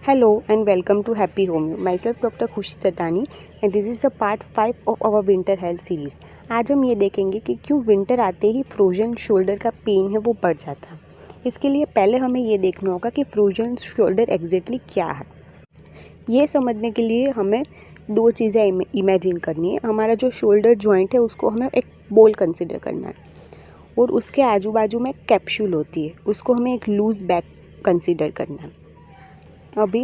Hello and welcome to Happy Home. Myself Dr. खुशी Dattani and this is the part 5 of our winter health series. आज हम ये देखेंगे कि क्यों विंटर आते ही फ्रोजन शोल्डर का पेन है वो बढ़ जाता है। इसके लिए पहले हमें ये देखना होगा कि फ्रोजन शोल्डर एग्जैक्टली क्या है। ये समझने के लिए हमें दो चीज़ें इमेजिन करनी है। हमारा जो शोल्डर जॉइंट है उसको हमें एक बोल कंसिडर करना है और उसके आजू बाजू में कैप्सूल होती है, उसको हमें एक लूज़ बैग कंसिडर करना है। अभी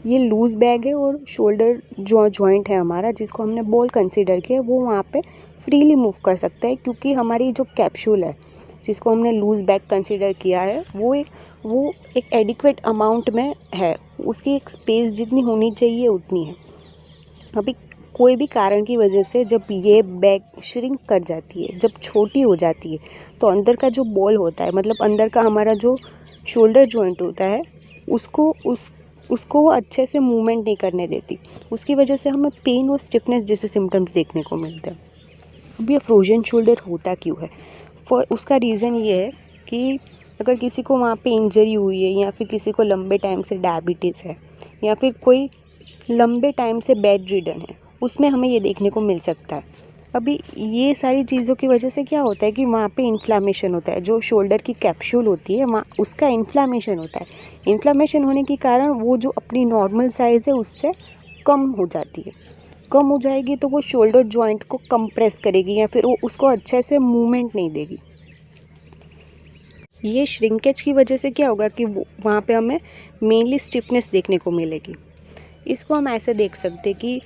ये लूज़ बैग है और शोल्डर जो जॉइंट है हमारा, जिसको हमने बॉल कंसीडर किया, वो वहाँ पे फ्रीली मूव कर सकता है क्योंकि हमारी जो कैप्सूल है जिसको हमने लूज़ बैग कंसीडर किया है वो एक एडिक्वेट अमाउंट में है। उसकी एक स्पेस जितनी होनी चाहिए उतनी है। अभी कोई भी कारण की वजह से जब ये बैग श्रिंक कर जाती है, जब छोटी हो जाती है, तो अंदर का जो बॉल होता है, मतलब अंदर का हमारा जो शोल्डर जॉइंट होता है, उसको वो अच्छे से मूवमेंट नहीं करने देती। उसकी वजह से हमें पेन और स्टिफनेस जैसे सिम्टम्स देखने को मिलते हैं। अब ये फ्रोजन शोल्डर होता क्यों है? उसका रीज़न ये है कि अगर किसी को वहाँ पे इंजरी हुई है, या फिर किसी को लंबे टाइम से डायबिटीज़ है, या फिर कोई लंबे टाइम से बेड रिडन है, उसमें हमें ये देखने को मिल सकता है। अभी ये सारी चीज़ों की वजह से क्या होता है कि वहाँ पे इन्फ्लामेशन होता है। जो शोल्डर की कैप्सूल होती है वहाँ उसका इन्फ्लामेशन होता है। इन्फ्लामेशन होने के कारण वो जो अपनी नॉर्मल साइज़ है उससे कम हो जाती है। कम हो जाएगी तो वो शोल्डर जॉइंट को कंप्रेस करेगी, या फिर वो उसको अच्छे से मूवमेंट नहीं देगी। ये श्रिंकेज की वजह से क्या होगा कि वहाँ पे हमें मेनली स्टिफनेस देखने को मिलेगी। इसको हम ऐसे देख सकते हैं कि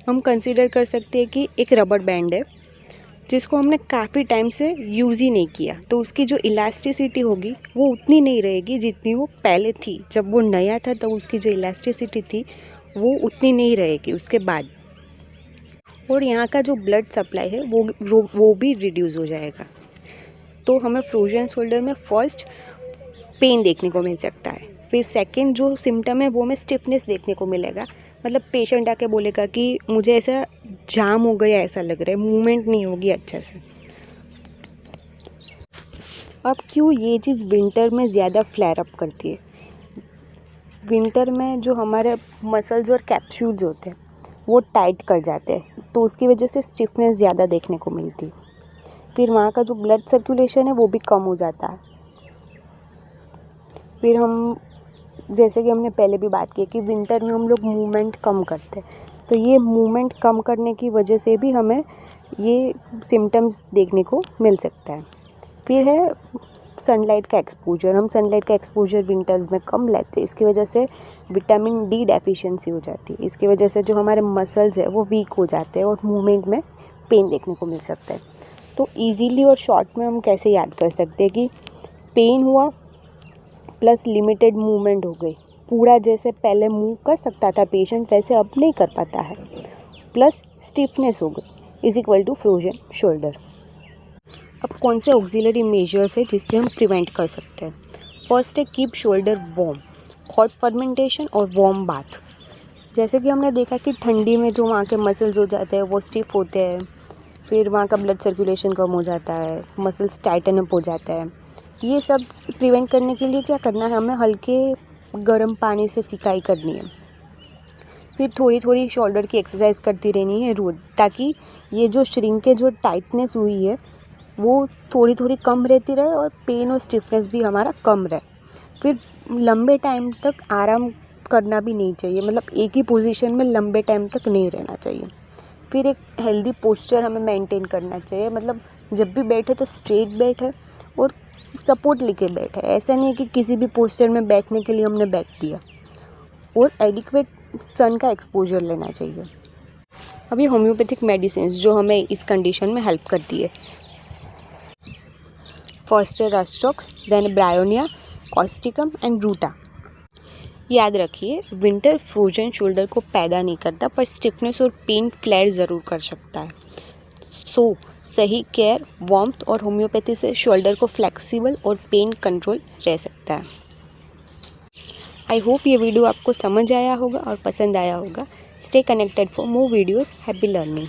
हम कंसीडर कर सकते हैं कि एक रबर बैंड है जिसको हमने काफ़ी टाइम से यूज़ ही नहीं किया, तो उसकी जो इलास्टिसिटी होगी वो उतनी नहीं रहेगी जितनी वो पहले थी। जब वो नया था तो उसकी जो इलास्टिसिटी थी वो उतनी नहीं रहेगी उसके बाद, और यहाँ का जो ब्लड सप्लाई है वो भी रिड्यूस हो जाएगा। तो हमें फ्रोजन शोल्डर में फर्स्ट पेन देखने को मिल सकता है। फिर सेकंड जो सिम्टम है वो में स्टिफनेस देखने को मिलेगा। मतलब पेशेंट आके बोलेगा कि मुझे ऐसा जाम हो गया, ऐसा लग रहा है, मूवमेंट नहीं होगी अच्छे से। अब क्यों ये चीज़ विंटर में ज़्यादा फ्लेयर अप करती है? विंटर में जो हमारे मसल्स और कैप्सूल्स होते हैं वो टाइट कर जाते हैं, तो उसकी वजह से स्टिफनेस ज़्यादा देखने को मिलती है। फिर वहाँ का जो ब्लड सर्कुलेशन है वो भी कम हो जाता है। फिर हम, जैसे कि हमने पहले भी बात की कि विंटर में हम लोग मूवमेंट कम करते हैं, तो ये मूवमेंट कम करने की वजह से भी हमें ये सिम्टम्स देखने को मिल सकता है। फिर है सनलाइट का एक्सपोजर। हम सनलाइट का एक्सपोजर विंटर्स में कम लेते हैं, इसकी वजह से विटामिन डी डेफिशिएंसी हो जाती है। इसकी वजह से जो हमारे मसल्स है वो वीक हो जाते हैं और मूवमेंट में पेन देखने को मिल सकता है। तो ईजीली और शॉर्ट में हम कैसे याद कर सकते हैं कि पेन हुआ प्लस लिमिटेड मूवमेंट हो गई, पूरा जैसे पहले मूव कर सकता था पेशेंट वैसे अब नहीं कर पाता है, प्लस स्टिफनेस हो गई, is equal to frozen shoulder. अब कौन से ऑक्सिलरी मेजर्स है जिससे हम प्रिवेंट कर सकते हैं? फर्स्ट है keep shoulder warm, hot fermentation और वार्म बाथ। जैसे कि हमने देखा कि ठंडी में जो वहाँ के मसल्स हो जाते हैं वो स्टिफ होते हैं, फिर वहाँ का ब्लड सर्कुलेशन कम हो जाता है, मसल्स टाइटन अप हो जाता है। ये सब प्रिवेंट करने के लिए क्या करना है, हमें हल्के गर्म पानी से सिकाई करनी है। फिर थोड़ी थोड़ी शोल्डर की एक्सरसाइज करती रहनी है रोज़, ताकि ये जो श्रिंकेज और टाइटनेस हुई है वो थोड़ी थोड़ी कम रहती रहे और पेन और स्टिफनेस भी हमारा कम रहे। फिर लंबे टाइम तक आराम करना भी नहीं चाहिए, मतलब एक ही पोजीशन में लंबे टाइम तक नहीं रहना चाहिए। फिर एक हेल्दी पोस्चर हमें मेंटेन करना चाहिए, मतलब जब भी बैठे तो स्ट्रेट बैठे और सपोर्ट लेके बैठे। ऐसा नहीं है कि किसी भी पोस्चर में बैठने के लिए हमने बैठ दिया। और एडिक्वेट सन का एक्सपोजर लेना चाहिए। अभी होम्योपैथिक मेडिसिन जो हमें इस कंडीशन में हेल्प करती है, फर्स्ट है rhus tox, then bryonia, causticum and ruta. याद रखिए, विंटर फ्रोजन शोल्डर को पैदा नहीं करता, पर स्टिफनेस और पेन फ्लेयर ज़रूर कर सकता है। सो सही केयर, वार्मथ और होम्योपैथी से शोल्डर को फ्लेक्सिबल और पेन कंट्रोल रह सकता है। आई होप ये वीडियो आपको समझ आया होगा और पसंद आया होगा। Stay connected for more videos. Happy learning.